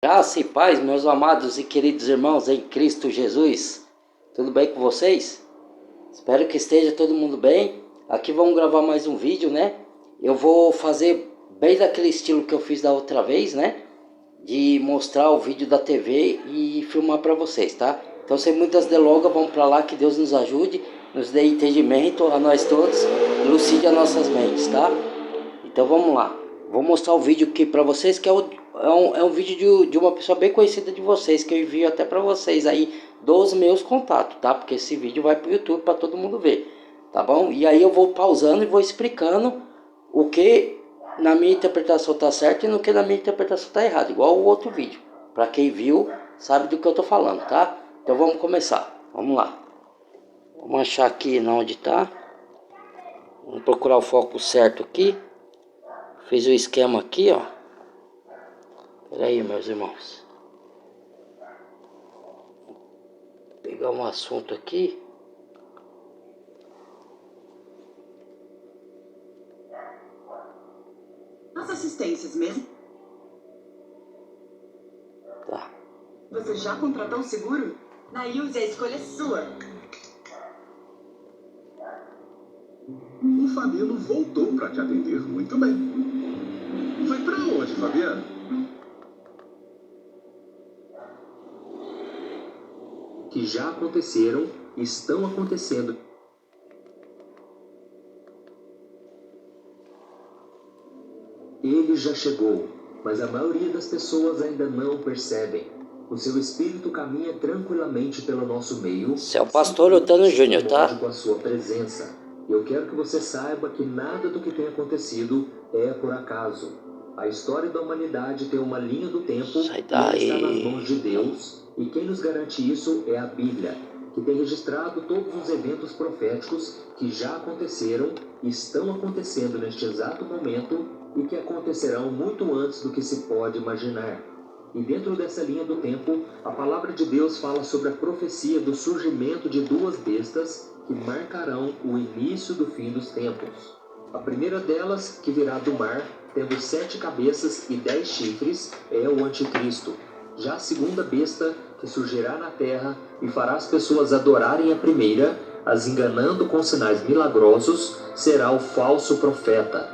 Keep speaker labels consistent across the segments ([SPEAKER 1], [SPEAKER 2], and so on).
[SPEAKER 1] Graça e paz, meus amados e queridos irmãos em Cristo Jesus. Tudo bem com vocês? Espero que esteja todo mundo bem. Aqui vamos gravar mais um vídeo, né? Eu vou fazer bem daquele estilo que eu fiz da outra vez, né? De mostrar o vídeo da TV e filmar para vocês, tá? Então, sem muitas delongas, vamos para lá. Que Deus nos ajude, nos dê entendimento a nós todos, elucide as nossas mentes, tá? Então vamos lá. Vou mostrar o vídeo aqui para vocês, que é um vídeo de uma pessoa bem conhecida de vocês, que eu envio até para vocês aí dos meus contatos, tá? Porque esse vídeo vai pro YouTube para todo mundo ver, tá bom? E aí eu vou pausando e vou explicando o que na minha interpretação tá certo e no que na minha interpretação tá errado, igual o outro vídeo. Para quem viu, sabe do que eu tô falando, tá? Então vamos começar. Vamos lá. Vamos achar aqui onde tá. Vamos procurar o foco certo aqui. Fiz o esquema aqui, ó. Pera aí, meus irmãos. Vou pegar um assunto aqui.
[SPEAKER 2] As assistências mesmo?
[SPEAKER 1] Tá.
[SPEAKER 2] Você já contratou o seguro? Na Use, a escolha é sua.
[SPEAKER 3] O Fabiano voltou para te atender muito bem. Foi para onde, Fabiano?
[SPEAKER 4] Que já aconteceram, estão acontecendo. Ele já chegou, mas a maioria das pessoas ainda não percebem. O seu espírito caminha tranquilamente pelo nosso meio.
[SPEAKER 1] Esse é o pastor Otano Júnior, tá?
[SPEAKER 4] Com a sua presença. Eu quero que você saiba que nada do que tem acontecido é por acaso. A história da humanidade tem uma linha do tempo que está nas mãos de Deus, e quem nos garante isso é a Bíblia, que tem registrado todos os eventos proféticos que já aconteceram, estão acontecendo neste exato momento e que acontecerão muito antes do que se pode imaginar. E dentro dessa linha do tempo, a palavra de Deus fala sobre a profecia do surgimento de duas bestas que marcarão o início do fim dos tempos. A primeira delas, que virá do mar, tendo 7 cabeças e 10 chifres, é o anticristo. Já a segunda besta, que surgirá na terra e fará as pessoas adorarem a primeira, as enganando com sinais milagrosos, será o falso profeta.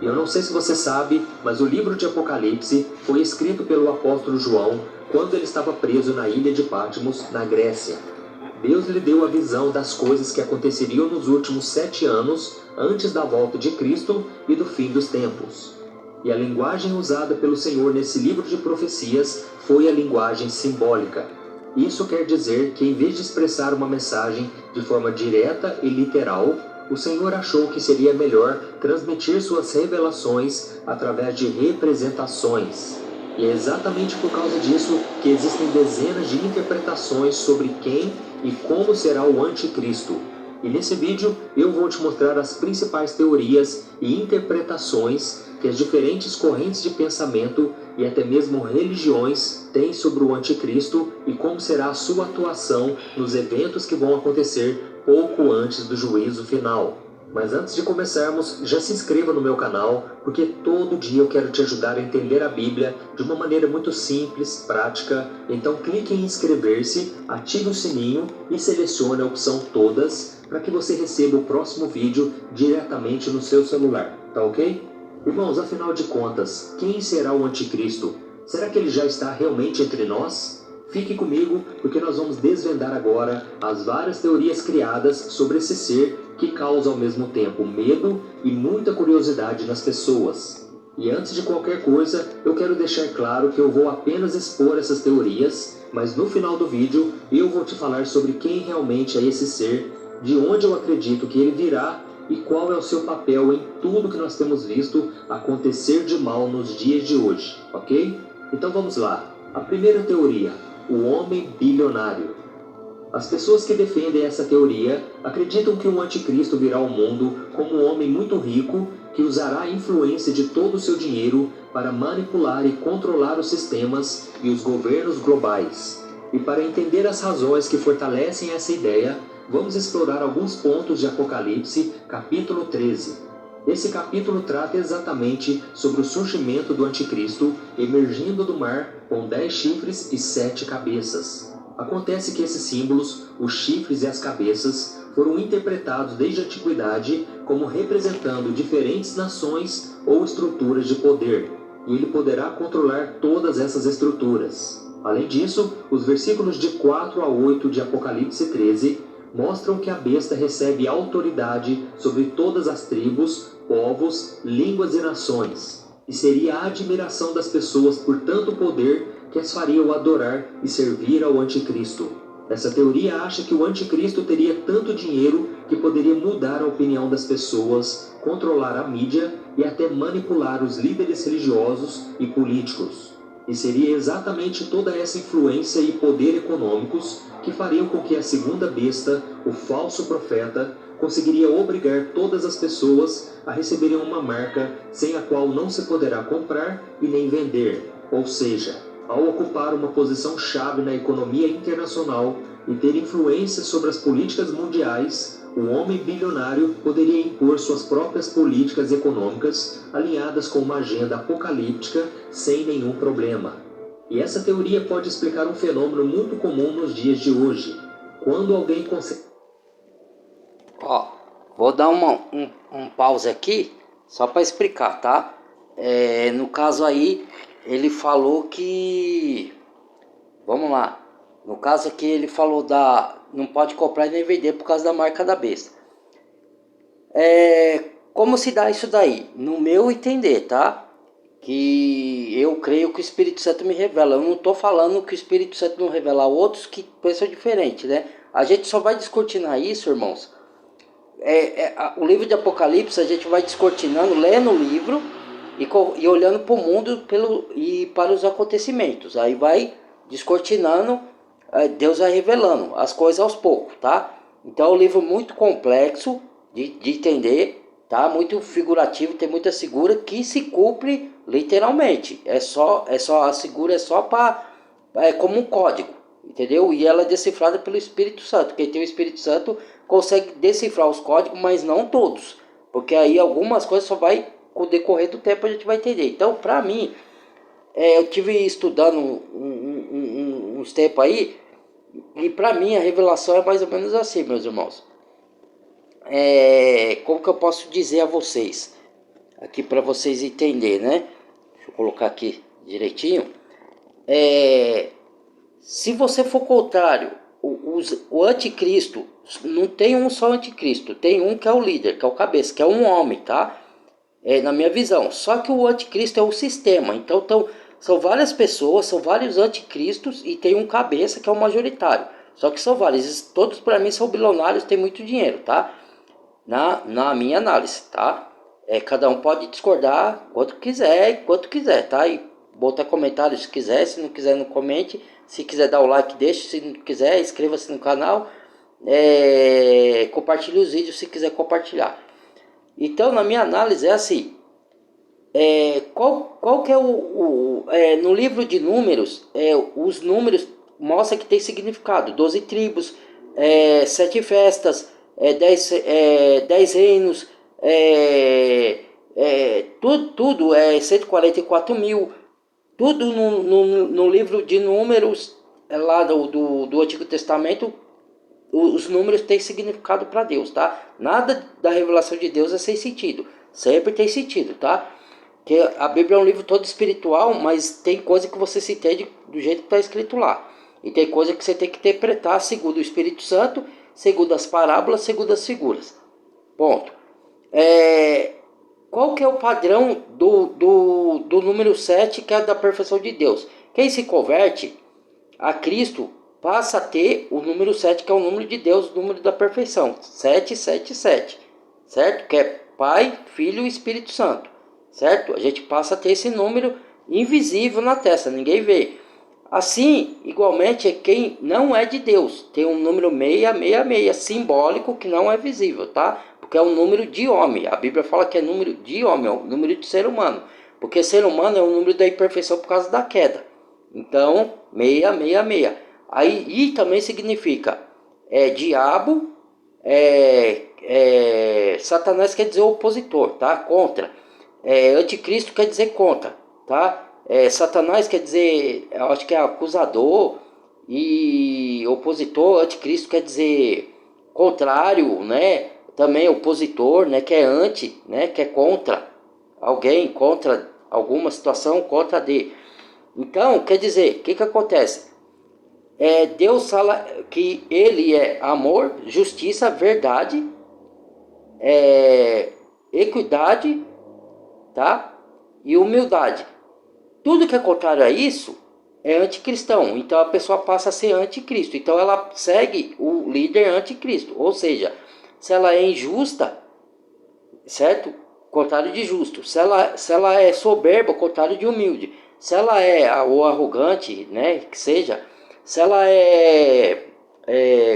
[SPEAKER 4] E eu não sei se você sabe, mas o livro de Apocalipse foi escrito pelo apóstolo João quando ele estava preso na ilha de Patmos, na Grécia. Deus lhe deu a visão das coisas que aconteceriam nos últimos 7 anos, antes da volta de Cristo e do fim dos tempos. E a linguagem usada pelo Senhor nesse livro de profecias foi a linguagem simbólica. Isso quer dizer que, em vez de expressar uma mensagem de forma direta e literal, o Senhor achou que seria melhor transmitir suas revelações através de representações. E é exatamente por causa disso que existem dezenas de interpretações sobre quem e como será o anticristo. E nesse vídeo eu vou te mostrar as principais teorias e interpretações que as diferentes correntes de pensamento e até mesmo religiões têm sobre o anticristo e como será a sua atuação nos eventos que vão acontecer pouco antes do juízo final. Mas antes de começarmos, já se inscreva no meu canal, porque todo dia eu quero te ajudar a entender a Bíblia de uma maneira muito simples, prática. Então clique em inscrever-se, ative o sininho e selecione a opção todas para que você receba o próximo vídeo diretamente no seu celular, tá ok? Irmãos, afinal de contas, quem será o anticristo? Será que ele já está realmente entre nós? Fique comigo, porque nós vamos desvendar agora as várias teorias criadas sobre esse ser que causa ao mesmo tempo medo e muita curiosidade nas pessoas. E antes de qualquer coisa, eu quero deixar claro que eu vou apenas expor essas teorias, mas no final do vídeo eu vou te falar sobre quem realmente é esse ser, de onde eu acredito que ele virá e qual é o seu papel em tudo que nós temos visto acontecer de mal nos dias de hoje, ok? Então vamos lá. A primeira teoria: o homem bilionário. As pessoas que defendem essa teoria acreditam que o anticristo virá ao mundo como um homem muito rico que usará a influência de todo o seu dinheiro para manipular e controlar os sistemas e os governos globais. E para entender as razões que fortalecem essa ideia, vamos explorar alguns pontos de Apocalipse, capítulo 13. Esse capítulo trata exatamente sobre o surgimento do anticristo emergindo do mar com 10 chifres e 7 cabeças. Acontece que esses símbolos, os chifres e as cabeças, foram interpretados desde a antiguidade como representando diferentes nações ou estruturas de poder, e ele poderá controlar todas essas estruturas. Além disso, os versículos de 4 a 8 de Apocalipse 13 mostram que a besta recebe autoridade sobre todas as tribos, povos, línguas e nações, e seria a admiração das pessoas por tanto poder que as faria o adorar e servir ao anticristo. Essa teoria acha que o anticristo teria tanto dinheiro que poderia mudar a opinião das pessoas, controlar a mídia e até manipular os líderes religiosos e políticos. E seria exatamente toda essa influência e poder econômicos que fariam com que a segunda besta, o falso profeta, conseguiria obrigar todas as pessoas a receberem uma marca sem a qual não se poderá comprar e nem vender. Ou seja, ao ocupar uma posição chave na economia internacional e ter influência sobre as políticas mundiais, o homem bilionário poderia impor suas próprias políticas econômicas alinhadas com uma agenda apocalíptica sem nenhum problema. E essa teoria pode explicar um fenômeno muito comum nos dias de hoje. Quando alguém consegue...
[SPEAKER 1] Vou dar um pause aqui, só para explicar, tá? No caso aí, ele falou que... Vamos lá. No caso aqui, ele falou não pode comprar e nem vender por causa da marca da besta. Como se dá isso daí? No meu entender, tá? Que eu creio que o Espírito Santo me revela. Eu não estou falando que o Espírito Santo não revela a outros que pensam diferente, né? A gente só vai descortinar isso, irmãos. O livro de Apocalipse a gente vai descortinando, lendo o livro e olhando para o mundo e para os acontecimentos. Aí vai descortinando, Deus vai revelando as coisas aos poucos, tá? Então é um livro muito complexo de entender, tá? Muito figurativo, tem muita figura que se cumpre literalmente. A figura é só para como um código, entendeu? E ela é decifrada pelo Espírito Santo. Quem tem o Espírito Santo consegue decifrar os códigos, mas não todos, porque aí algumas coisas só vai com o decorrer do tempo a gente vai entender. Então, para mim, eu tive estudando uns tempos aí, e para mim a revelação é mais ou menos assim, meus irmãos. Como que eu posso dizer a vocês aqui para vocês entenderem, né? Deixa eu colocar aqui direitinho. Se você for contrário, o anticristo, não tem um só anticristo, tem um que é o líder, que é o cabeça, que é um homem, tá? Na minha visão. Só que o anticristo é o sistema. Então são várias pessoas, são vários anticristos e tem um cabeça que é o majoritário. Só que são vários, todos para mim são bilionários, têm muito dinheiro, tá? Na minha análise, tá? Cada um pode discordar quanto quiser, tá? E botar comentário se quiser, se não quiser não comente. Se quiser dar o like, deixe, se não quiser, inscreva-se no canal. Compartilhe os vídeos se quiser compartilhar. Então, na minha análise é assim. Qual que é no livro de números, os números mostram que tem significado. 12 tribos, 7 festas, 10 reinos, tudo 144 mil. Tudo no livro de números lá do Antigo Testamento, os números têm significado para Deus, tá? Nada da revelação de Deus é sem sentido. Sempre tem sentido, tá? Que a Bíblia é um livro todo espiritual, mas tem coisa que você se entende do jeito que está escrito lá. E tem coisa que você tem que interpretar segundo o Espírito Santo, segundo as parábolas, segundo as figuras. Ponto. Qual que é o padrão do número 7, que é da perfeição de Deus? Quem se converte a Cristo passa a ter o número 7, que é o número de Deus, o número da perfeição. 777, certo? Que é Pai, Filho e Espírito Santo, certo? A gente passa a ter esse número invisível na testa, ninguém vê. Assim, igualmente, quem não é de Deus tem um número 666, simbólico, que não é visível, tá? Porque é um número de homem. A Bíblia fala que é número de homem, é um número de ser humano. Porque ser humano é um número da imperfeição por causa da queda. Então, 666. Aí, e também significa diabo, Satanás quer dizer opositor, tá? Contra. Anticristo quer dizer contra, tá? Satanás quer dizer, eu acho que é acusador, e opositor. Anticristo quer dizer contrário, né? Também opositor, né? Que é anti, né? Que é contra alguém, contra alguma situação, contra de. Então, quer dizer, o que acontece? Deus fala que ele é amor, justiça, verdade, equidade, tá? E humildade. Tudo que é contrário a isso é anticristão. Então a pessoa passa a ser anticristo. Então ela segue o líder anticristo. Ou seja, se ela é injusta, certo? Contrário de justo. Se ela é soberba, contrário de humilde. Se ela é ou arrogante, né? Que seja. Se ela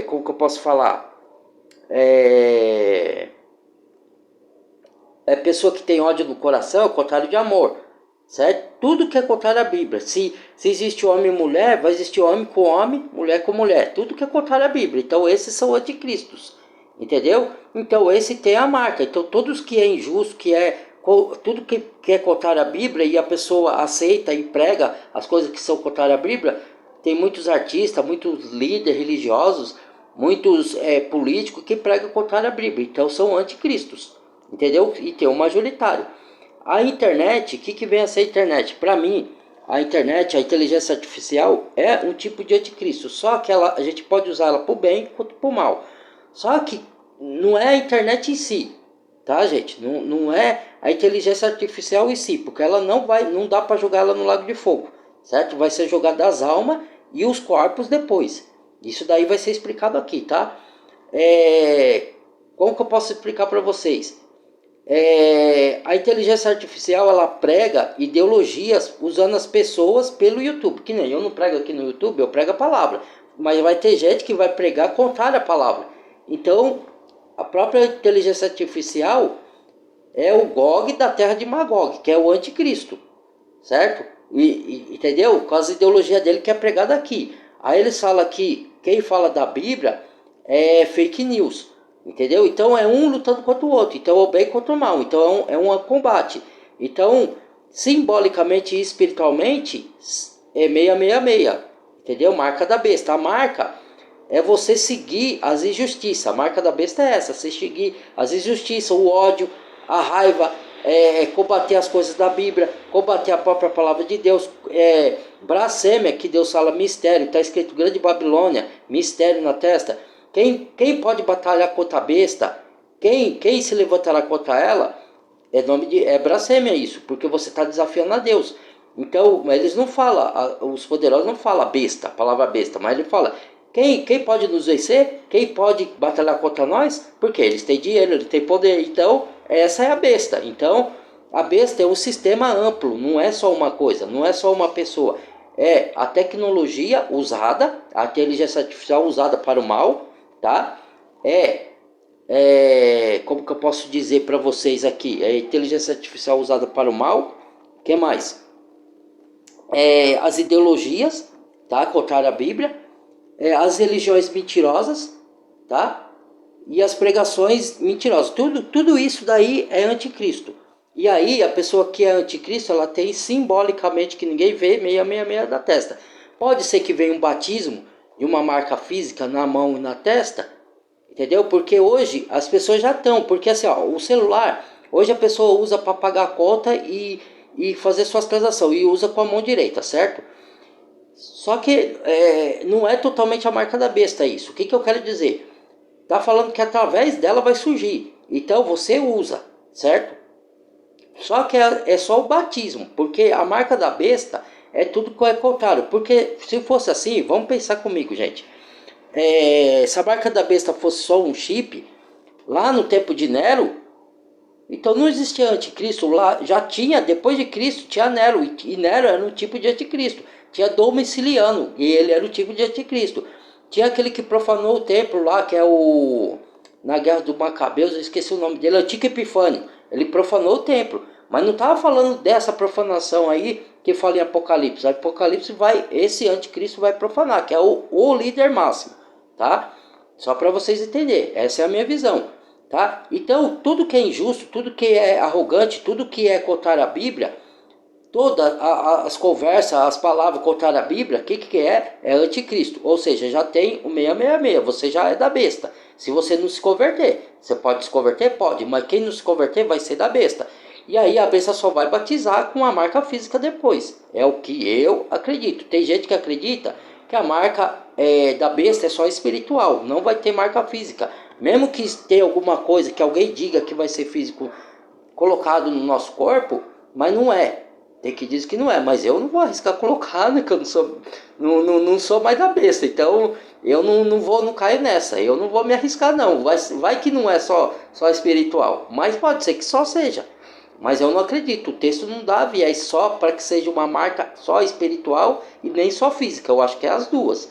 [SPEAKER 1] como que eu posso falar? Pessoa que tem ódio no coração, é o contrário de amor, certo? Tudo que é contrário à Bíblia. Se existe homem e mulher, vai existir homem com homem, mulher com mulher. Tudo que é contrário à Bíblia. Então esses são anticristos, entendeu? Então esse tem a marca. Então todos que é injusto, tudo que é contrário à Bíblia e a pessoa aceita e prega as coisas que são contrárias à Bíblia, tem muitos artistas, muitos líderes religiosos, muitos políticos que pregam contrário à Bíblia. Então são anticristos, entendeu? E tem um majoritário. A internet, o que vem a ser a internet? Para mim, a internet, a inteligência artificial é um tipo de anticristo. Só que a gente pode usar ela para o bem quanto para o mal. Só que não é a internet em si, tá, gente? Não é a inteligência artificial em si, porque ela não dá para jogar ela no lago de fogo, certo? Vai ser jogada as almas e os corpos depois. Isso daí vai ser explicado aqui, tá? Como que eu posso explicar para vocês? A inteligência artificial, ela prega ideologias usando as pessoas pelo YouTube. Que nem eu não prego aqui no YouTube, eu prego a palavra. Mas vai ter gente que vai pregar contrário à palavra. Então, a própria inteligência artificial é o Gog da terra de Magog, que é o anticristo, certo? Entendeu? Com as ideologias dele que é pregada aqui. Aí eles falam que quem fala da Bíblia é fake news, entendeu? Então é um lutando contra o outro. Então é o bem contra o mal. Então é um combate. Então, simbolicamente e espiritualmente, é 666, entendeu? Marca da besta. A marca é você seguir as injustiças. A marca da besta é essa: você seguir as injustiças, o ódio, a raiva, combater as coisas da Bíblia, combater a própria palavra de Deus, blasfêmia, que Deus fala mistério, está escrito grande Babilônia, mistério na testa. Quem pode batalhar contra a besta, quem se levantará contra ela, é blasfêmia isso, porque você está desafiando a Deus. Então, eles não falam, os poderosos não falam besta, a palavra besta, mas ele fala, quem pode nos vencer? Quem pode batalhar contra nós? Porque eles têm dinheiro, eles têm poder. Então, essa é a besta. Então, a besta é um sistema amplo, não é só uma coisa, não é só uma pessoa. É a tecnologia usada, a inteligência artificial usada para o mal, tá? Como que eu posso dizer para vocês aqui? É a inteligência artificial usada para o mal. O que mais? As ideologias, tá? Contrário à Bíblia. As religiões mentirosas, tá? E as pregações mentirosas. Tudo isso daí é anticristo. E aí a pessoa que é anticristo, ela tem simbolicamente, que ninguém vê, 666 da testa. Pode ser que venha um batismo e uma marca física na mão e na testa, entendeu? Porque hoje as pessoas já estão, porque assim, ó, o celular, hoje a pessoa usa para pagar a conta e fazer suas transações, e usa com a mão direita, certo? Só que não é totalmente a marca da besta isso. O que eu quero dizer? Tá falando que através dela vai surgir. Então você usa, certo? Só que é só o batismo. Porque a marca da besta é tudo que é contrário. Porque se fosse assim, vamos pensar comigo, gente. Se a marca da besta fosse só um chip, lá no tempo de Nero, então não existia anticristo. Lá já tinha, depois de Cristo, tinha Nero. E Nero era um tipo de anticristo. Tinha Domiciliano, e ele era o tipo de anticristo. Tinha aquele que profanou o templo lá, que é na Guerra do Macabeus, eu esqueci o nome dele, Antico Epifânio. Ele profanou o templo, mas não estava falando dessa profanação aí que fala em Apocalipse. Apocalipse esse anticristo vai profanar, que é o líder máximo, tá? Só para vocês entenderem, essa é a minha visão, tá? Então, tudo que é injusto, tudo que é arrogante, tudo que é contrário à Bíblia, todas as conversas, as palavras contrárias à Bíblia, o que é? É anticristo. Ou seja, já tem o 666, você já é da besta. Se você não se converter, você pode se converter? Pode, mas quem não se converter vai ser da besta. E aí a besta só vai batizar com a marca física depois. É o que eu acredito. Tem gente que acredita que a marca da besta é só espiritual, não vai ter marca física. Mesmo que tenha alguma coisa que alguém diga que vai ser físico colocado no nosso corpo, mas não é. Tem que dizer que não é, mas eu não vou arriscar colocar, né? Que eu não sou mais da besta. Então eu não caio nessa. Eu não vou me arriscar, não. Vai que não é só espiritual, mas pode ser que só seja. Mas eu não acredito, o texto não dá viés só para que seja uma marca só espiritual e nem só física. Eu acho que é as duas.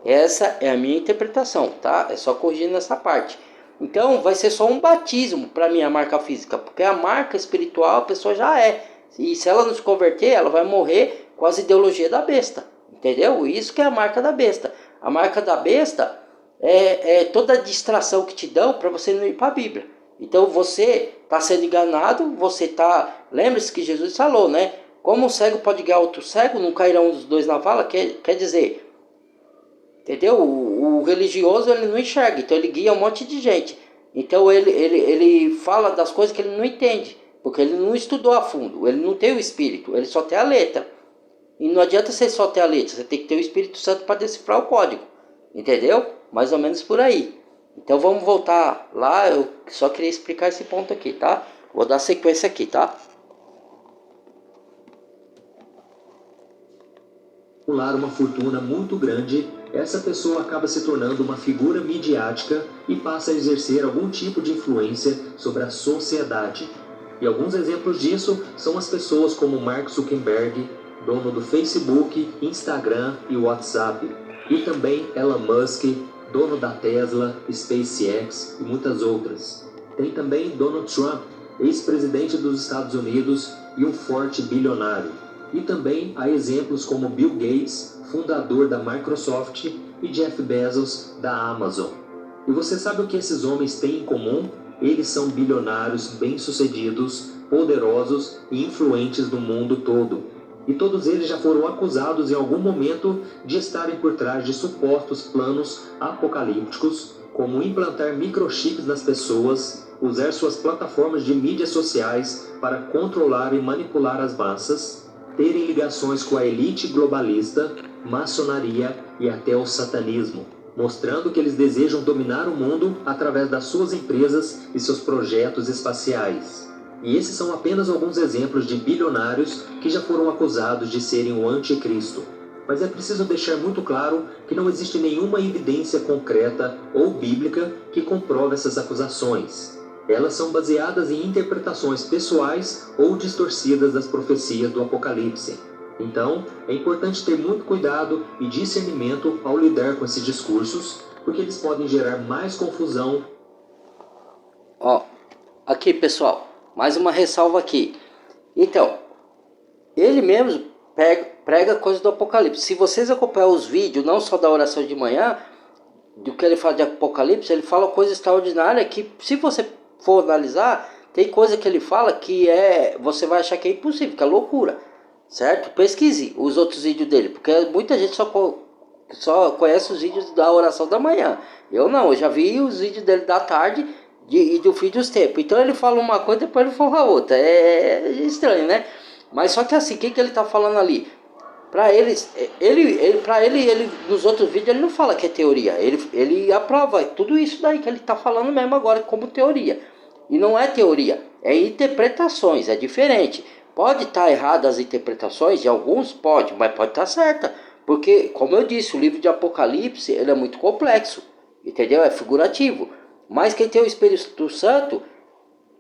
[SPEAKER 1] Essa é a minha interpretação, tá? É só corrigindo essa parte. Então vai ser só um batismo para mim a marca física, porque a marca espiritual a pessoa já é. E se ela não se converter, ela vai morrer com as ideologias da besta. Entendeu? Isso que é a marca da besta. A marca da besta é toda a distração que te dão para você não ir para a Bíblia. Então você está sendo enganado, você está... Lembre-se que Jesus falou, né? Como um cego pode guiar outro cego, não cairá um dos dois na vala, quer dizer... Entendeu? O religioso ele não enxerga, então ele guia um monte de gente. Então ele fala das coisas que ele não entende, porque ele não estudou a fundo, ele não tem o Espírito, ele só tem a letra. E não adianta você só ter a letra, você tem que ter o Espírito Santo para decifrar o código. Entendeu? Mais ou menos por aí. Então vamos voltar lá, eu só queria explicar esse ponto aqui, tá? Vou dar sequência aqui, tá?
[SPEAKER 4] Acumular uma fortuna muito grande, essa pessoa acaba se tornando uma figura midiática e passa a exercer algum tipo de influência sobre a sociedade. E alguns exemplos disso são as pessoas como Mark Zuckerberg, dono do Facebook, Instagram e WhatsApp, e também Elon Musk, dono da Tesla, SpaceX e muitas outras. Tem também Donald Trump, ex-presidente dos Estados Unidos e um forte bilionário. E também há exemplos como Bill Gates, fundador da Microsoft, e Jeff Bezos, da Amazon. E você sabe o que esses homens têm em comum? Eles são bilionários bem-sucedidos, poderosos e influentes no mundo todo. E todos eles já foram acusados em algum momento de estarem por trás de supostos planos apocalípticos, como implantar microchips nas pessoas, usar suas plataformas de mídias sociais para controlar e manipular as massas, terem ligações com a elite globalista, maçonaria e até o satanismo, mostrando que eles desejam dominar o mundo através das suas empresas e seus projetos espaciais. E esses são apenas alguns exemplos de bilionários que já foram acusados de serem o anticristo. Mas é preciso deixar muito claro que não existe nenhuma evidência concreta ou bíblica que comprove essas acusações. Elas são baseadas em interpretações pessoais ou distorcidas das profecias do Apocalipse. Então, é importante ter muito cuidado e discernimento ao lidar com esses discursos, porque eles podem gerar mais confusão.
[SPEAKER 1] Aqui pessoal, mais uma ressalva aqui. Então, ele mesmo prega coisas do Apocalipse. Se vocês acompanham os vídeos, não só da oração de manhã, do que ele fala de Apocalipse, ele fala coisa extraordinária que, se você for analisar, tem coisa que ele fala que você vai achar que é impossível, que é loucura, certo? Pesquise os outros vídeos dele, porque muita gente só conhece os vídeos da oração da manhã. Eu não, eu já vi os vídeos dele da tarde e do fim dos tempos. Então ele fala uma coisa e depois ele fala outra. É estranho, né? Mas só que assim, o que ele tá falando ali? Para ele, nos outros vídeos ele não fala que é teoria. Ele aprova tudo isso daí que ele tá falando mesmo agora como teoria. E não é teoria, é interpretações, é diferente. Pode estar errada as interpretações de alguns, pode, mas pode estar certa. Porque, como eu disse, o livro de Apocalipse ele é muito complexo, entendeu? É figurativo. Mas quem tem o Espírito Santo,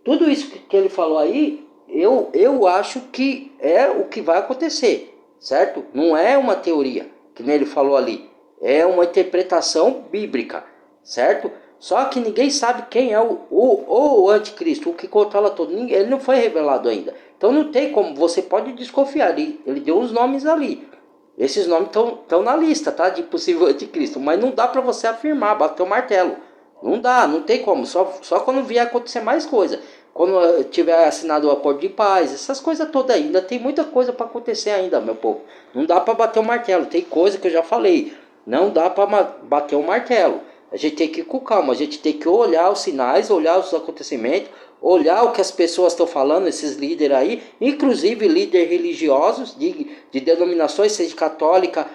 [SPEAKER 1] tudo isso que ele falou aí, eu acho que é o que vai acontecer, certo? Não é uma teoria, que nem ele falou ali. É uma interpretação bíblica, certo? Só que ninguém sabe quem é o anticristo, o que controla tudo. Ele não foi revelado ainda. Então não tem como, você pode desconfiar. Ele deu os nomes ali. Esses nomes estão na lista, tá? De possível anticristo. Mas não dá para você afirmar, bater o martelo. Não dá, não tem como. Só quando vier acontecer mais coisa. Quando tiver assinado o acordo de paz, essas coisas todas aí. Ainda tem muita coisa para acontecer ainda, meu povo. Não dá para bater o martelo. Tem coisa que eu já falei. Não dá para bater o martelo. A gente tem que ir com calma. A gente tem que olhar os sinais, olhar os acontecimentos, olhar o que as pessoas estão falando, esses líderes aí, inclusive líderes religiosos de denominações, seja católica,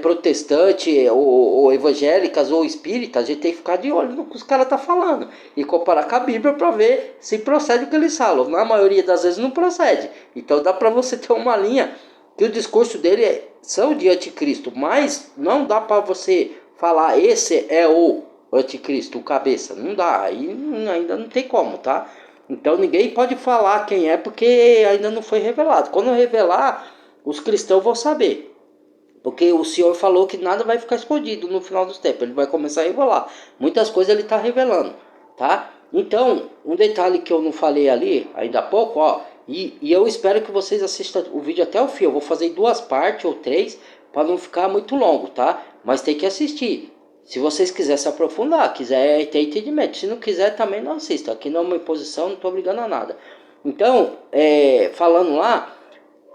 [SPEAKER 1] protestante, ou evangélicas, ou espíritas. A gente tem que ficar de olho no que os caras estão falando e comparar com a Bíblia para ver se procede o que eles falam. Na maioria das vezes não procede. Então dá para você ter uma linha que o discurso dele são de anticristo, mas não dá para você falar esse é o anticristo, o cabeça. Não dá, aí ainda não tem como, tá? Então ninguém pode falar quem é porque ainda não foi revelado. Quando revelar, os cristãos vão saber. Porque o Senhor falou que nada vai ficar escondido no final dos tempos. Ele vai começar a revelar. Muitas coisas ele está revelando, tá? Então, um detalhe que eu não falei ali, ainda há pouco, ó. E eu espero que vocês assistam o vídeo até o fim. Eu vou fazer em 2 partes ou 3, para não ficar muito longo, tá? Mas tem que assistir. Se vocês quiserem se aprofundar, quiser ter entendimento. Se não quiser, também não assista. Aqui não é uma imposição, não estou obrigando a nada. Então, falando lá,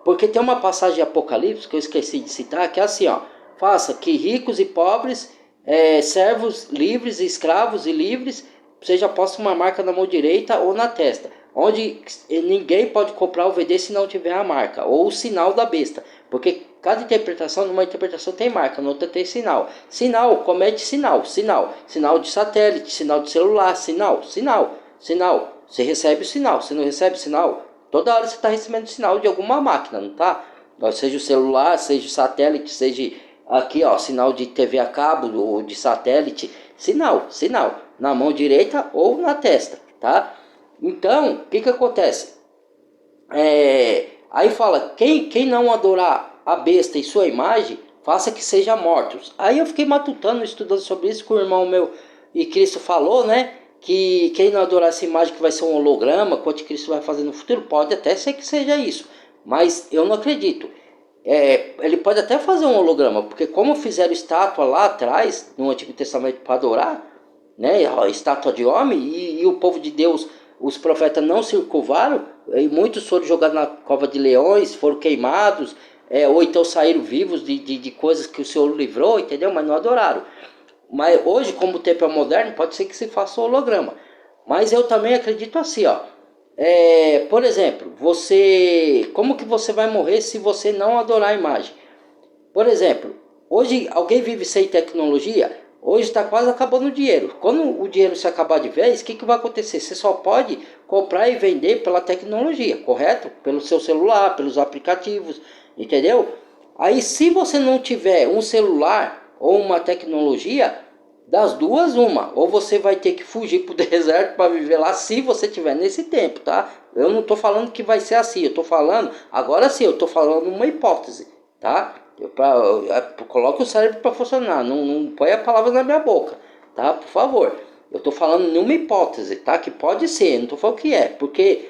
[SPEAKER 1] porque tem uma passagem de Apocalipse que eu esqueci de citar, que é assim, ó. Faça que ricos e pobres, servos livres, escravos e livres, seja posta uma marca na mão direita ou na testa, onde ninguém pode comprar ou vender se não tiver a marca, ou o sinal da besta. Porque cada interpretação, numa interpretação tem marca, na outra tem sinal. Sinal, comete sinal. Sinal de satélite, sinal de celular, sinal. Você recebe o sinal, você não recebe o sinal? Toda hora você está recebendo sinal de alguma máquina, não tá? Seja o celular, seja o satélite, seja aqui, ó, sinal de TV a cabo ou de satélite. Sinal. Na mão direita ou na testa, tá? Então, o que acontece? Aí fala, quem não adorar a besta e sua imagem, faça que seja mortos. Aí eu fiquei matutando, estudando sobre isso, que o irmão meu e Cristo falou, né? Que quem não adorar essa imagem que vai ser um holograma, que o anticristo vai fazer no futuro, pode até ser que seja isso. Mas eu não acredito. Ele pode até fazer um holograma, porque como fizeram estátua lá atrás, no Antigo Testamento, para adorar, né, a estátua de homem, e o povo de Deus, os profetas não se curvaram, e muitos foram jogados na cova de leões, foram queimados, ou então saíram vivos de coisas que o Senhor livrou, entendeu? Mas não adoraram. Mas hoje, como o tempo é moderno, pode ser que se faça um holograma. Mas eu também acredito assim, ó. Por exemplo, como que você vai morrer se você não adorar a imagem? Por exemplo, hoje alguém vive sem tecnologia, hoje está quase acabando o dinheiro. Quando o dinheiro se acabar de vez, o que vai acontecer? Você só pode comprar e vender pela tecnologia, correto? Pelo seu celular, pelos aplicativos, entendeu? Aí se você não tiver um celular ou uma tecnologia, das duas uma, ou você vai ter que fugir pro deserto para viver lá, se você tiver nesse tempo, tá? Eu não tô falando que vai ser assim, eu tô falando, agora sim, eu tô falando uma hipótese, tá? Coloque o cérebro para funcionar, não põe a palavra na minha boca, tá? Por favor, eu tô falando numa hipótese, tá? Que pode ser, não tô falando que é, porque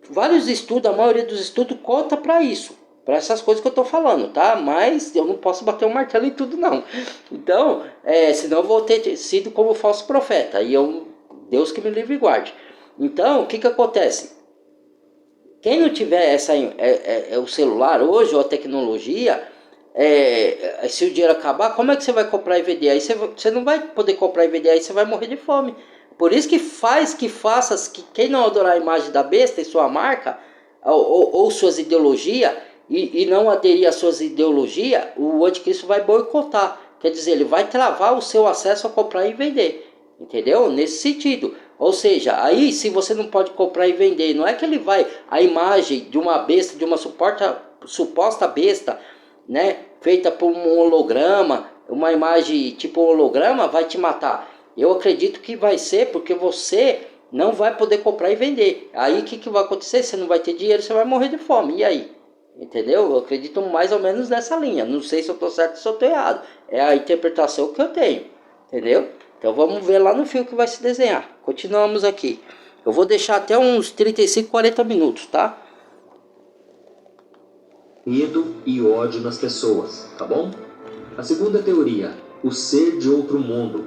[SPEAKER 1] vários estudos, a maioria dos estudos conta para isso, para essas coisas que eu tô falando, tá? Mas eu não posso bater um martelo em tudo, não. Então, senão eu vou ter sido como falso profeta. E Deus que me livre e guarde. Então, o que acontece? Quem não tiver o celular hoje, ou a tecnologia, se o dinheiro acabar, como é que você vai comprar e vender? Aí você não vai poder comprar e vender, aí você vai morrer de fome. Por isso que faça que quem não adorar a imagem da besta e sua marca, ou suas ideologias, e não aderir às suas ideologias, o anticristo vai boicotar. Quer dizer, ele vai travar o seu acesso a comprar e vender. Entendeu? Nesse sentido. Ou seja, aí se você não pode comprar e vender, não é que ele vai, a imagem de uma besta, de uma suposta besta, né, feita por um holograma, uma imagem tipo holograma, vai te matar. Eu acredito que vai ser porque você não vai poder comprar e vender. Aí o que vai acontecer? Você não vai ter dinheiro, você vai morrer de fome. E aí? Entendeu? Eu acredito mais ou menos nessa linha. Não sei se eu estou certo ou se eu estou errado. É a interpretação que eu tenho. Entendeu? Então vamos ver lá no fio que vai se desenhar. Continuamos aqui. Eu vou deixar até uns 35, 40 minutos, tá?
[SPEAKER 4] medo e ódio nas pessoas, tá bom? A segunda teoria, o ser de outro mundo.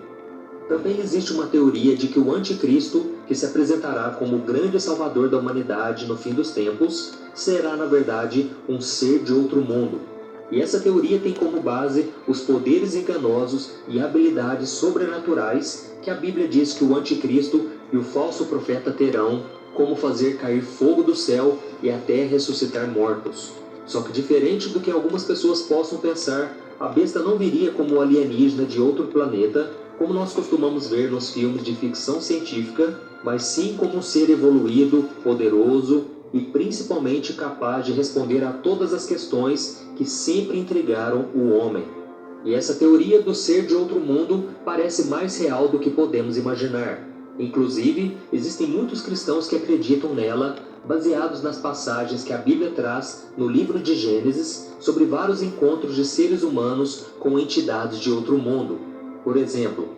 [SPEAKER 4] Também existe uma teoria de que o anticristo, que se apresentará como o grande salvador da humanidade no fim dos tempos, será na verdade um ser de outro mundo. E essa teoria tem como base os poderes enganosos e habilidades sobrenaturais que a Bíblia diz que o anticristo e o falso profeta terão, como fazer cair fogo do céu e até ressuscitar mortos. Só que diferente do que algumas pessoas possam pensar, a besta não viria como um alienígena de outro planeta, como nós costumamos ver nos filmes de ficção científica, mas sim como um ser evoluído, poderoso e principalmente capaz de responder a todas as questões que sempre intrigaram o homem. E essa teoria do ser de outro mundo parece mais real do que podemos imaginar. Inclusive, existem muitos cristãos que acreditam nela, baseados nas passagens que a Bíblia traz no livro de Gênesis sobre vários encontros de seres humanos com entidades de outro mundo. Por exemplo,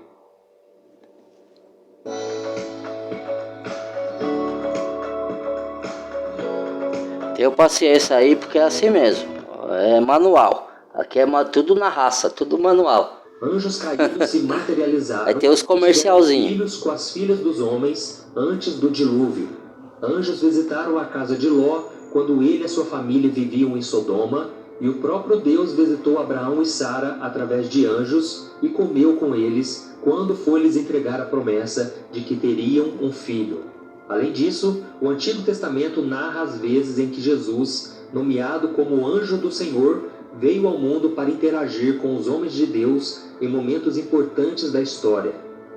[SPEAKER 1] tenha paciência aí, porque é assim mesmo. É manual. Aqui é tudo na raça, tudo manual.
[SPEAKER 4] Anjos caídos se materializaram.
[SPEAKER 1] Aí tem os comercialzinhos.
[SPEAKER 4] Filhos com as filhas dos homens antes do dilúvio. Anjos visitaram a casa de Ló quando ele e sua família viviam em Sodoma, e o próprio Deus visitou Abraão e Sara através de anjos e comeu com eles quando foi lhes entregar a promessa de que teriam um filho. Além disso, o Antigo Testamento narra as vezes em que Jesus, nomeado como anjo do Senhor, veio ao mundo para interagir com os homens de Deus em momentos importantes da história.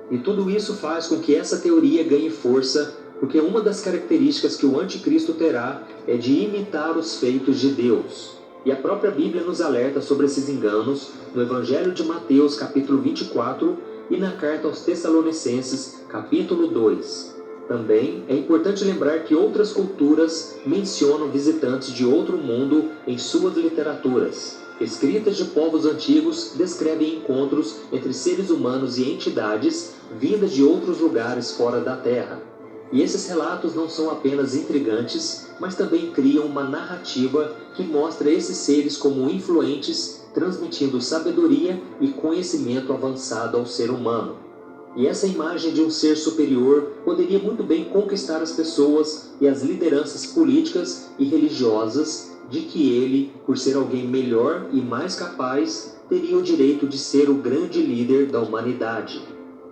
[SPEAKER 4] E tudo isso faz com que essa teoria ganhe força, porque uma das características que o anticristo terá é de imitar os feitos de Deus. E a própria Bíblia nos alerta sobre esses enganos no Evangelho de Mateus, capítulo 24, e na carta aos Tessalonicenses, capítulo 2. Também é importante lembrar que outras culturas mencionam visitantes de outro mundo em suas literaturas. Escritas de povos antigos descrevem encontros entre seres humanos e entidades vindas de outros lugares fora da Terra. E esses relatos não são apenas intrigantes, mas também criam uma narrativa que mostra esses seres como influentes, transmitindo sabedoria e conhecimento avançado ao ser humano. E essa imagem de um ser superior poderia muito bem conquistar as pessoas e as lideranças políticas e religiosas de que ele, por ser alguém melhor e mais capaz, teria o direito de ser o grande líder da humanidade.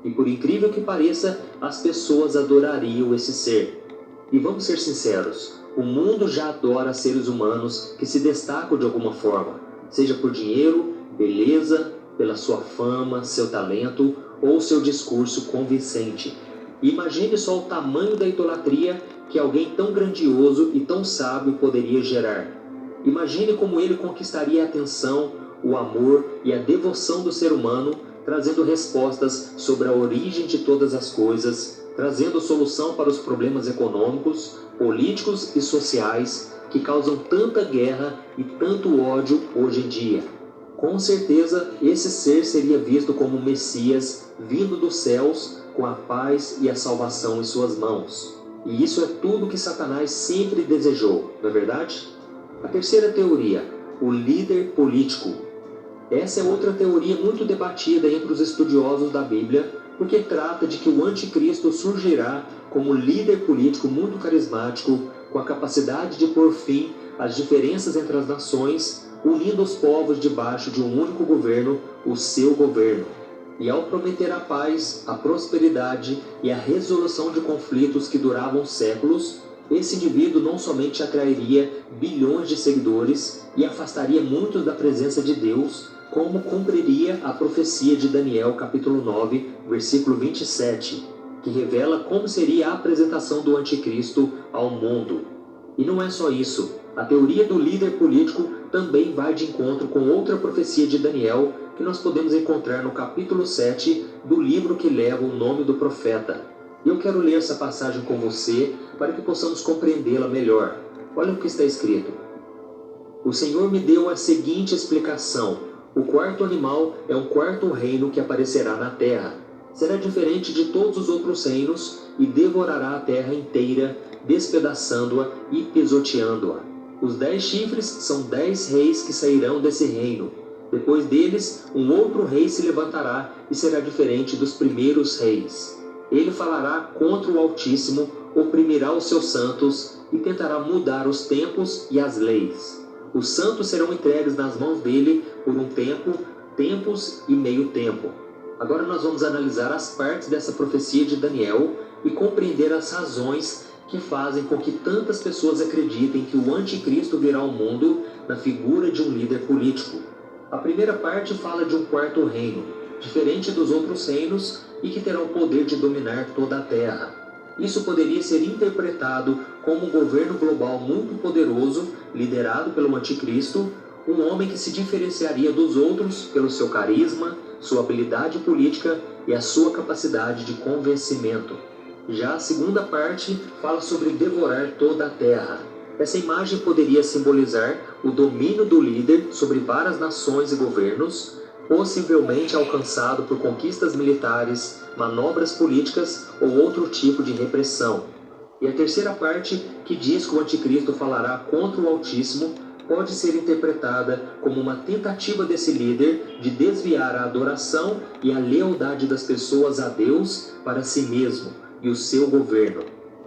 [SPEAKER 4] E por incrível que pareça, as pessoas adorariam esse ser. E vamos ser sinceros, o mundo já adora seres humanos que se destacam de alguma forma, seja por dinheiro, beleza, pela sua fama, seu talento ou seu discurso convincente. Imagine só o tamanho da idolatria que alguém tão grandioso e tão sábio poderia gerar. Imagine como ele conquistaria a atenção, o amor e a devoção do ser humano, trazendo respostas sobre a origem de todas as coisas, trazendo solução para os problemas econômicos, políticos e sociais que causam tanta guerra e tanto ódio hoje em dia. Com certeza, esse ser seria visto como o Messias vindo dos céus com a paz e a salvação em suas mãos. E isso é tudo que Satanás sempre desejou, não é verdade? A terceira teoria, o líder político. Essa é outra teoria muito debatida entre os estudiosos da Bíblia, porque trata de que o anticristo surgirá como líder político muito carismático, com a capacidade de pôr fim às diferenças entre as nações, unindo os povos debaixo de um único governo, o seu governo. E ao prometer a paz, a prosperidade e a resolução de conflitos que duravam séculos, esse indivíduo não somente atrairia bilhões de seguidores e afastaria muitos da presença de Deus, como cumpriria a profecia de Daniel capítulo 9, versículo 27, que revela como seria a apresentação do anticristo ao mundo. E não é só isso. A teoria do líder político também vai de encontro com outra profecia de Daniel que nós podemos encontrar no capítulo 7 do livro que leva o nome do profeta. E eu quero ler essa passagem com você para que possamos compreendê-la melhor. Olha o que está escrito. O Senhor me deu a seguinte explicação. O quarto animal é um quarto reino que aparecerá na terra. Será diferente de todos os outros reinos e devorará a terra inteira, despedaçando-a e pisoteando-a. Os 10 chifres são 10 reis que sairão desse reino. Depois deles, um outro rei se levantará e será diferente dos primeiros reis. Ele falará contra o Altíssimo, oprimirá os seus santos e tentará mudar os tempos e as leis. Os santos serão entregues nas mãos dele por um tempo, tempos e meio tempo. Agora nós vamos analisar as partes dessa profecia de Daniel e compreender as razões que fazem com que tantas pessoas acreditem que o anticristo virá ao mundo na figura de um líder político. A primeira parte fala de um quarto reino, diferente dos outros reinos e que terá o poder de dominar toda a terra. Isso poderia ser interpretado como um governo global muito poderoso, liderado pelo anticristo, um homem que se diferenciaria dos outros pelo seu carisma, sua habilidade política e a sua capacidade de convencimento. Já a segunda parte fala sobre devorar toda a terra. Essa imagem poderia simbolizar o domínio do líder sobre várias nações e governos, possivelmente alcançado por conquistas militares, manobras políticas ou outro tipo de repressão. E a terceira parte, que diz que o anticristo falará contra o Altíssimo, pode ser interpretada como uma tentativa desse líder de desviar a adoração e a lealdade das pessoas a Deus para si mesmo e o seu governo.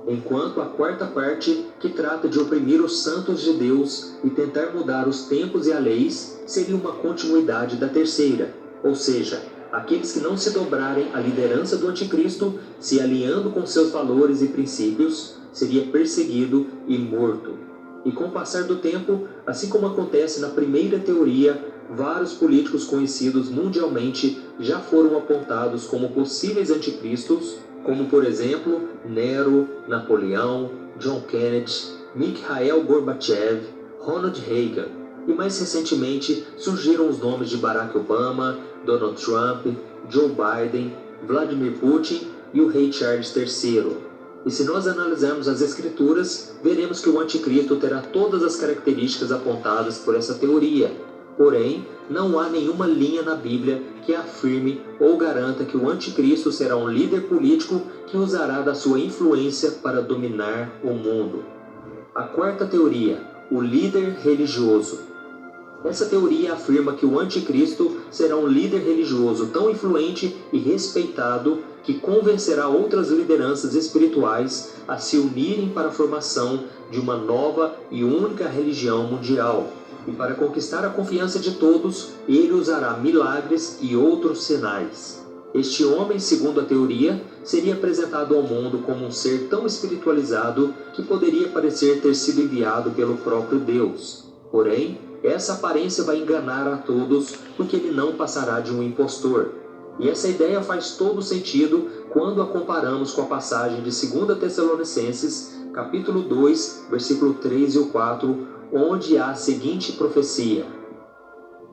[SPEAKER 4] Enquanto a quarta parte, que trata de oprimir os santos de Deus e tentar mudar os tempos e as leis, seria uma continuidade da terceira, ou seja, aqueles que não se dobrarem à liderança do anticristo, se alinhando com seus valores e princípios, seria perseguido e morto. E com o passar do tempo, assim como acontece na primeira teoria, vários políticos conhecidos mundialmente já foram apontados como possíveis anticristos, como por exemplo Nero, Napoleão, John Kennedy, Mikhail Gorbachev, Ronald Reagan. E mais recentemente surgiram os nomes de Barack Obama, Donald Trump, Joe Biden, Vladimir Putin e o rei Charles III. E se nós analisarmos as escrituras, veremos que o anticristo terá todas as características apontadas por essa teoria. Porém, não há nenhuma linha na Bíblia que afirme ou garanta que o anticristo será um líder político que usará da sua influência para dominar o mundo. A quarta teoria, o líder religioso. Essa teoria afirma que o anticristo será um líder religioso tão influente e respeitado que convencerá outras lideranças espirituais a se unirem para a formação de uma nova e única religião mundial. E para conquistar a confiança de todos, ele usará milagres e outros sinais. Este homem, segundo a teoria, seria apresentado ao mundo como um ser tão espiritualizado que poderia parecer ter sido enviado pelo próprio Deus. Porém, essa aparência vai enganar a todos, porque ele não passará de um impostor. E essa ideia faz todo sentido quando a comparamos com a passagem de 2 Tessalonicenses, capítulo 2, versículo 3 e 4, onde há a seguinte profecia: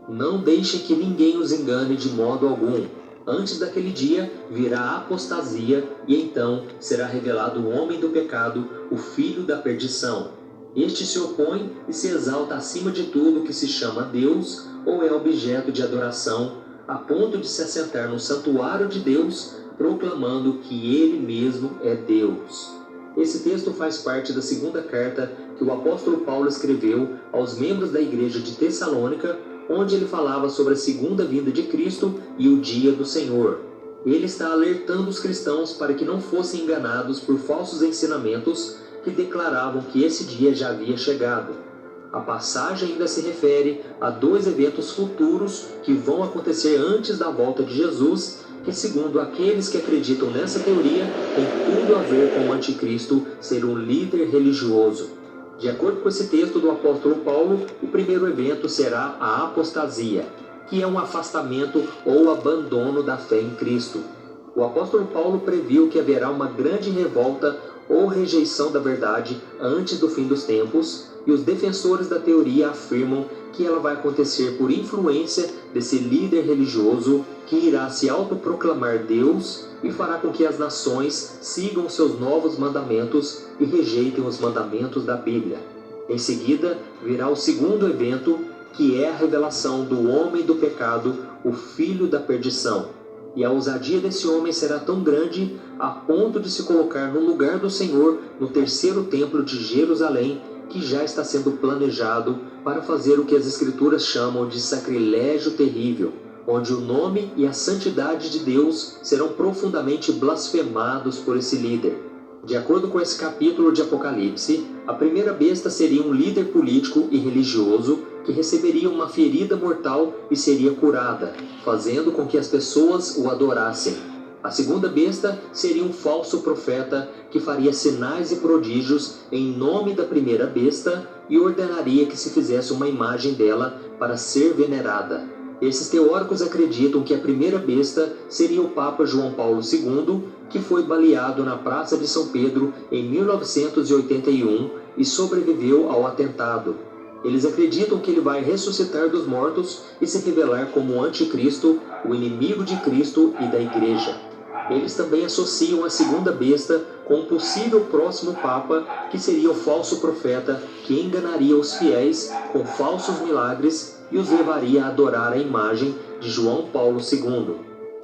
[SPEAKER 4] Não deixem que ninguém os engane de modo algum. Antes daquele dia virá a apostasia, e então será revelado o homem do pecado, o filho da perdição. Este se opõe e se exalta acima de tudo que se chama Deus ou é objeto de adoração, a ponto de se assentar no santuário de Deus, proclamando que Ele mesmo é Deus. Esse texto faz parte da segunda carta que o apóstolo Paulo escreveu aos membros da igreja de Tessalônica, onde ele falava sobre a segunda vinda de Cristo e o dia do Senhor. Ele está alertando os cristãos para que não fossem enganados por falsos ensinamentos que declaravam que esse dia já havia chegado. A passagem ainda se refere a 2 eventos futuros que vão acontecer antes da volta de Jesus, que, segundo aqueles que acreditam nessa teoria, tem tudo a ver com o anticristo ser um líder religioso. De acordo com esse texto do apóstolo Paulo, o primeiro evento será a apostasia, que é um afastamento ou abandono da fé em Cristo. O apóstolo Paulo previu que haverá uma grande revolta ou rejeição da verdade antes do fim dos tempos, e os defensores da teoria afirmam que ela vai acontecer por influência desse líder religioso que irá se autoproclamar Deus e fará com que as nações sigam seus novos mandamentos e rejeitem os mandamentos da Bíblia. Em seguida, virá o segundo evento, que é a revelação do homem do pecado, o filho da perdição. E a ousadia desse homem será tão grande a ponto de se colocar no lugar do Senhor no terceiro templo de Jerusalém que já está sendo planejado para fazer o que as Escrituras chamam de sacrilégio terrível, onde o nome e a santidade de Deus serão profundamente blasfemados por esse líder. De acordo com esse capítulo de Apocalipse, a primeira besta seria um líder político e religioso que receberia uma ferida mortal e seria curada, fazendo com que as pessoas o adorassem. A segunda besta seria um falso profeta que faria sinais e prodígios em nome da primeira besta e ordenaria que se fizesse uma imagem dela para ser venerada. Esses teóricos acreditam que a primeira besta seria o Papa João Paulo II, que foi baleado na Praça de São Pedro em 1981 e sobreviveu ao atentado. Eles acreditam que ele vai ressuscitar dos mortos e se revelar como o anticristo, o inimigo de Cristo e da Igreja. Eles também associam a segunda besta com o possível próximo Papa, que seria o falso profeta que enganaria os fiéis com falsos milagres e os levaria a adorar a imagem de João Paulo II.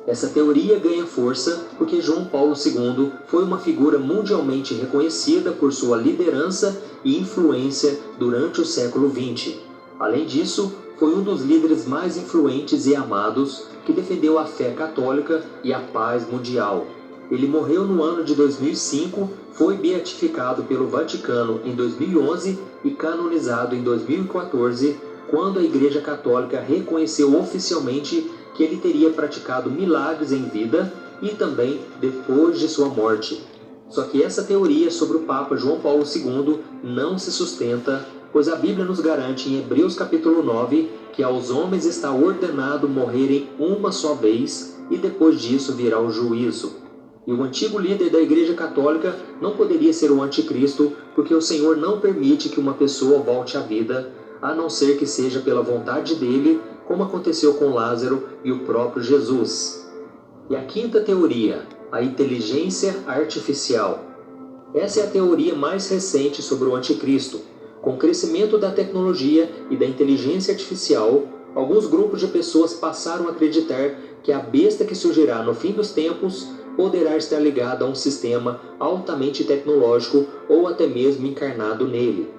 [SPEAKER 4] Essa teoria ganha força porque João Paulo II foi uma figura mundialmente reconhecida por sua liderança e influência durante o século XX. Além disso, foi um dos líderes mais influentes e amados que defendeu a fé católica e a paz mundial. Ele morreu no ano de 2005, foi beatificado pelo Vaticano em 2011 e canonizado em 2014, quando a Igreja Católica reconheceu oficialmente que ele teria praticado milagres em vida e também depois de sua morte. Só que essa teoria sobre o Papa João Paulo II não se sustenta, pois a Bíblia nos garante em Hebreus capítulo 9 que aos homens está ordenado morrerem uma só vez e depois disso virá o juízo. E o antigo líder da Igreja Católica não poderia ser o anticristo, porque o Senhor não permite que uma pessoa volte à vida, a não ser que seja pela vontade dele, como aconteceu com Lázaro e o próprio Jesus. E a quinta teoria, a inteligência artificial. Essa é a teoria mais recente sobre o anticristo. Com o crescimento da tecnologia e da inteligência artificial, alguns grupos de pessoas passaram a acreditar que a besta que surgirá no fim dos tempos poderá estar ligada a um sistema altamente tecnológico ou até mesmo encarnado nele.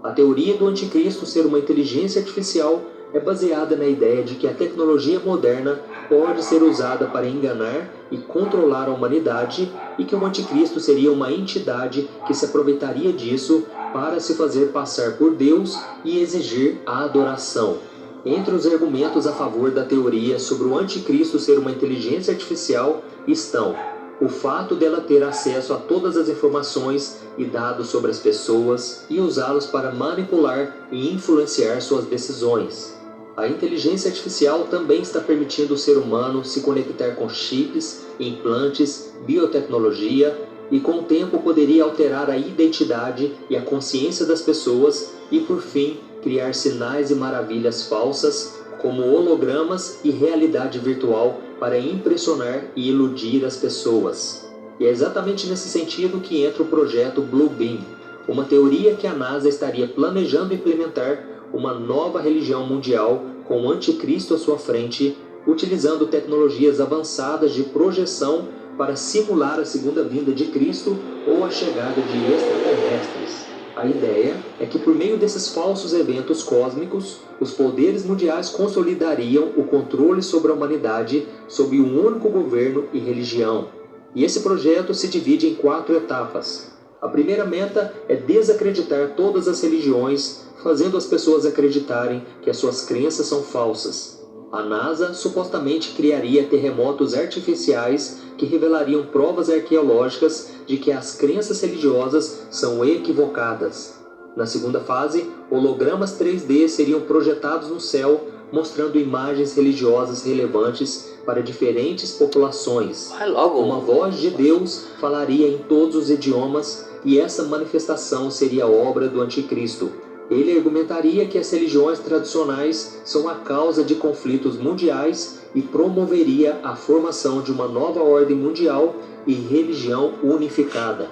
[SPEAKER 4] A teoria do anticristo ser uma inteligência artificial é baseada na ideia de que a tecnologia moderna pode ser usada para enganar e controlar a humanidade e que o anticristo seria uma entidade que se aproveitaria disso para se fazer passar por Deus e exigir a adoração. Entre os argumentos a favor da teoria sobre o anticristo ser uma inteligência artificial estão o fato dela ter acesso a todas as informações e dados sobre as pessoas e usá-los para manipular e influenciar suas decisões. A inteligência artificial também está permitindo o ser humano se conectar com chips, implantes, biotecnologia e com o tempo poderia alterar a identidade e a consciência das pessoas e, por fim, criar sinais e maravilhas falsas, como hologramas e realidade virtual para impressionar e iludir as pessoas. E é exatamente nesse sentido que entra o projeto Blue Beam, uma teoria que a NASA estaria planejando implementar uma nova religião mundial com o anticristo à sua frente, utilizando tecnologias avançadas de projeção para simular a segunda vinda de Cristo ou a chegada de extraterrestres. A ideia é que por meio desses falsos eventos cósmicos, os poderes mundiais consolidariam o controle sobre a humanidade sob um único governo e religião. E esse projeto se divide em 4 etapas. A primeira meta é desacreditar todas as religiões, fazendo as pessoas acreditarem que as suas crenças são falsas. A NASA supostamente criaria terremotos artificiais que revelariam provas arqueológicas de que as crenças religiosas são equivocadas. Na segunda fase, hologramas 3D seriam projetados no céu, mostrando imagens religiosas relevantes para diferentes populações. Uma voz de Deus falaria em todos os idiomas e essa manifestação seria obra do anticristo. Ele argumentaria que as religiões tradicionais são a causa de conflitos mundiais e promoveria a formação de uma nova ordem mundial e religião unificada.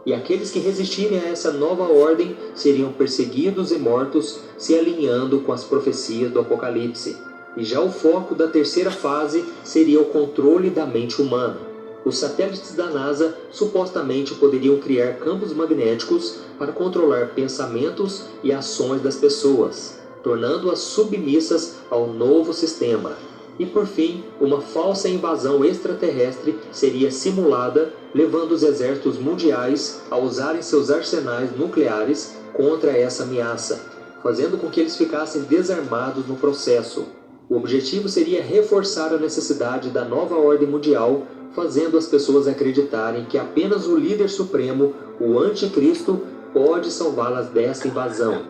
[SPEAKER 4] E aqueles que resistirem a essa nova ordem seriam perseguidos e mortos, se alinhando com as profecias do Apocalipse. E já o foco da terceira fase seria o controle da mente humana. Os satélites da NASA supostamente poderiam criar campos magnéticos para controlar pensamentos e ações das pessoas, tornando-as submissas ao novo sistema. E por fim, uma falsa invasão extraterrestre seria simulada, levando os exércitos mundiais a usarem seus arsenais nucleares contra essa ameaça, fazendo com que eles ficassem desarmados no processo. O objetivo seria reforçar a necessidade da nova ordem mundial, fazendo as pessoas acreditarem que apenas o líder supremo, o anticristo, pode salvá-las desta invasão.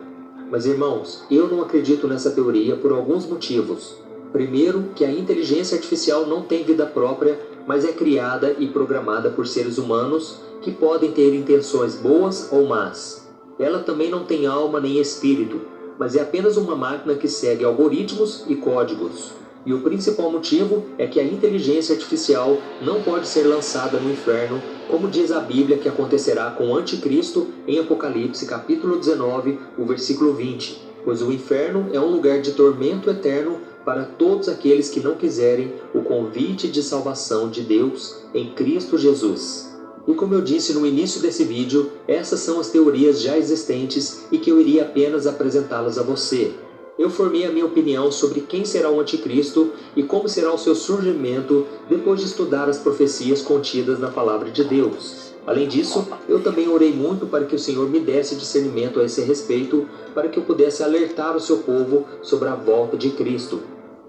[SPEAKER 4] Mas irmãos, eu não acredito nessa teoria por alguns motivos. Primeiro, que a inteligência artificial não tem vida própria, mas é criada e programada por seres humanos que podem ter intenções boas ou más. Ela também não tem alma nem espírito, mas é apenas uma máquina que segue algoritmos e códigos. E o principal motivo é que a inteligência artificial não pode ser lançada no inferno, como diz a Bíblia que acontecerá com o anticristo em Apocalipse capítulo 19, o versículo 20. Pois o inferno é um lugar de tormento eterno para todos aqueles que não quiserem o convite de salvação de Deus em Cristo Jesus. E como eu disse no início desse vídeo, essas são as teorias já existentes e que eu iria apenas apresentá-las a você. Eu formei a minha opinião sobre quem será o anticristo e como será o seu surgimento depois de estudar as profecias contidas na palavra de Deus. Além disso, eu também orei muito para que o Senhor me desse discernimento a esse respeito, para que eu pudesse alertar o seu povo sobre a volta de Cristo.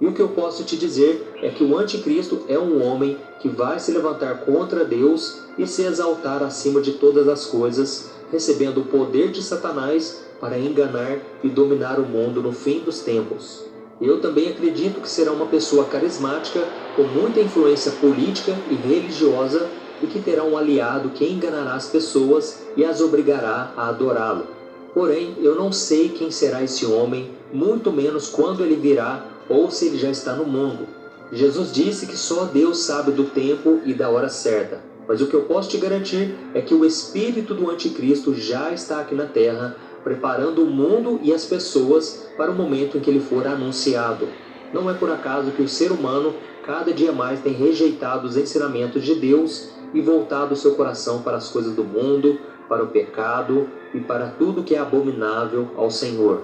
[SPEAKER 4] E o que eu posso te dizer é que o anticristo é um homem que vai se levantar contra Deus e se exaltar acima de todas as coisas, recebendo o poder de Satanás para enganar e dominar o mundo no fim dos tempos. Eu também acredito que será uma pessoa carismática, com muita influência política e religiosa, e que terá um aliado que enganará as pessoas e as obrigará a adorá-lo. Porém, eu não sei quem será esse homem, muito menos quando ele virá ou se ele já está no mundo. Jesus disse que só Deus sabe do tempo e da hora certa, mas o que eu posso te garantir é que o espírito do anticristo já está aqui na terra, preparando o mundo e as pessoas para o momento em que ele for anunciado. Não é por acaso que o ser humano cada dia mais tem rejeitado os ensinamentos de Deus e voltado o seu coração para as coisas do mundo, para o pecado e para tudo que é abominável ao Senhor.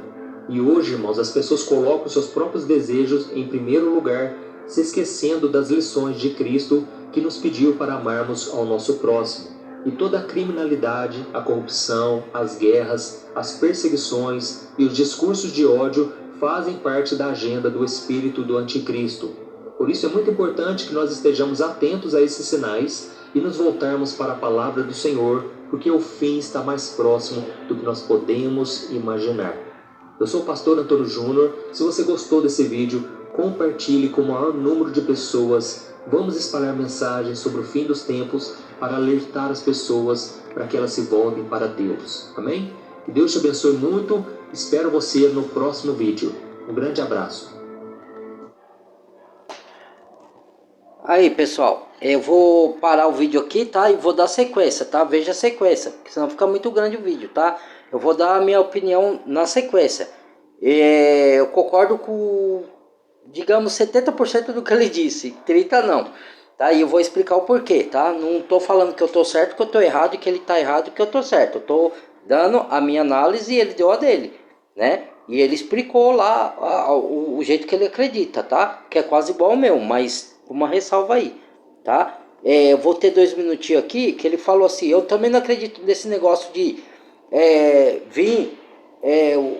[SPEAKER 4] E hoje, irmãos, as pessoas colocam seus próprios desejos em primeiro lugar, se esquecendo das lições de Cristo que nos pediu para amarmos ao nosso próximo. E toda a criminalidade, a corrupção, as guerras, as perseguições e os discursos de ódio fazem parte da agenda do espírito do anticristo. Por isso é muito importante que nós estejamos atentos a esses sinais e nos voltarmos para a palavra do Senhor, porque o fim está mais próximo do que nós podemos imaginar. Eu sou o pastor Antônio Júnior. Se você gostou desse vídeo, compartilhe com o maior número de pessoas. Vamos espalhar mensagens sobre o fim dos tempos para alertar as pessoas para que elas se voltem para Deus. Amém? Que Deus te abençoe muito. Espero você no próximo vídeo. Um grande abraço.
[SPEAKER 1] Aí, pessoal, eu vou parar o vídeo aqui, tá? E vou dar sequência, tá? Veja a sequência, porque senão fica muito grande o vídeo, tá? Eu vou dar a minha opinião na sequência. Eu concordo com, digamos, 70% do que ele disse, 30% não. Tá? E eu vou explicar o porquê, tá? Não tô falando que eu tô certo, que eu tô errado, que ele tá errado, que eu tô certo. Eu tô dando a minha análise e ele deu a dele, né? E ele explicou lá o jeito que ele acredita, tá? Que é quase igual ao meu, mas uma ressalva aí, tá? Eu vou ter 2 minutinhos aqui, que ele falou assim, eu também não acredito nesse negócio de vir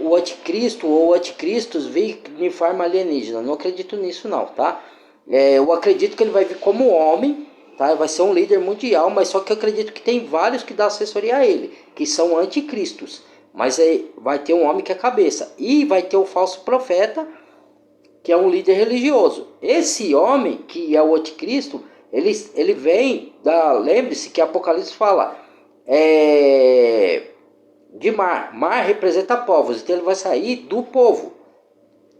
[SPEAKER 1] o anticristo ou anticristos vir em forma alienígena. Não acredito nisso não, tá? Eu acredito que ele vai vir como homem, tá? Vai ser um líder mundial, mas só que eu acredito que tem vários que dão assessoria a ele, que são anticristos. Mas vai ter um homem que é cabeça. E vai ter o falso profeta, que é um líder religioso. Esse homem, que é o anticristo, ele vem da... Lembre-se que Apocalipse fala... de mar. Mar representa povos, então ele vai sair do povo.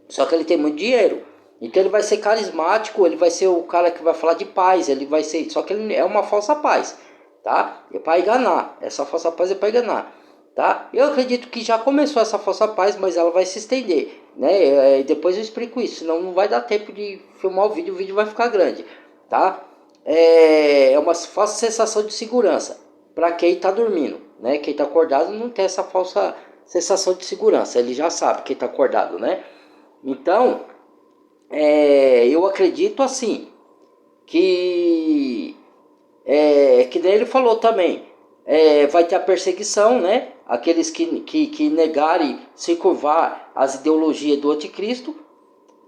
[SPEAKER 1] Só que ele tem muito dinheiro. Então ele vai ser carismático, ele vai ser o cara que vai falar de paz, ele vai ser... Só que ele é uma falsa paz, tá? É para enganar. Essa falsa paz é para enganar, tá? Eu acredito que já começou essa falsa paz, mas ela vai se estender, né? Depois eu explico isso, senão não vai dar tempo de filmar o vídeo vai ficar grande, tá? é uma falsa sensação de segurança para quem está dormindo, né? Quem está acordado não tem essa falsa sensação de segurança, ele já sabe quem está acordado, né? Então, eu acredito assim, que nem ele falou também, vai ter a perseguição, né? Aqueles que negarem se curvar às ideologias do anticristo,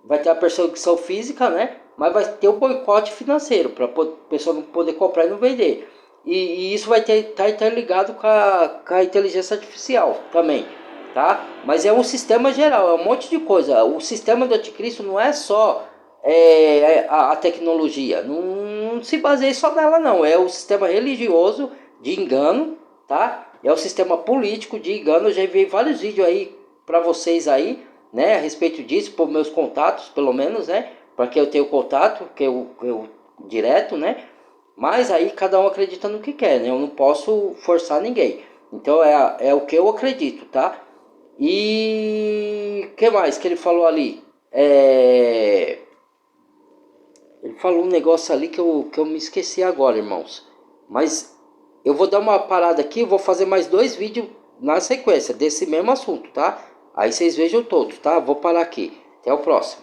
[SPEAKER 1] vai ter a perseguição física, né? Mas vai ter o boicote financeiro, para a pessoa não poder comprar e não vender. E isso vai estar interligado com a inteligência artificial também, tá? Mas é um sistema geral, é um monte de coisa. O sistema do anticristo não é só a tecnologia, não se baseia só nela não. É o sistema religioso de engano, tá? É o sistema político de engano. Eu já enviei vários vídeos aí para vocês aí, né, a respeito disso, por meus contatos, pelo menos, né, para que eu tenha contato, que eu direto, né, mas aí cada um acredita no que quer, né, eu não posso forçar ninguém, então é o que eu acredito, tá? E o que mais que ele falou ali? Ele falou um negócio ali que eu me esqueci agora, irmãos, mas eu vou dar uma parada aqui, eu vou fazer mais 2 vídeos na sequência desse mesmo assunto, tá? Aí vocês vejam todos, tá? Vou parar aqui. Até o próximo.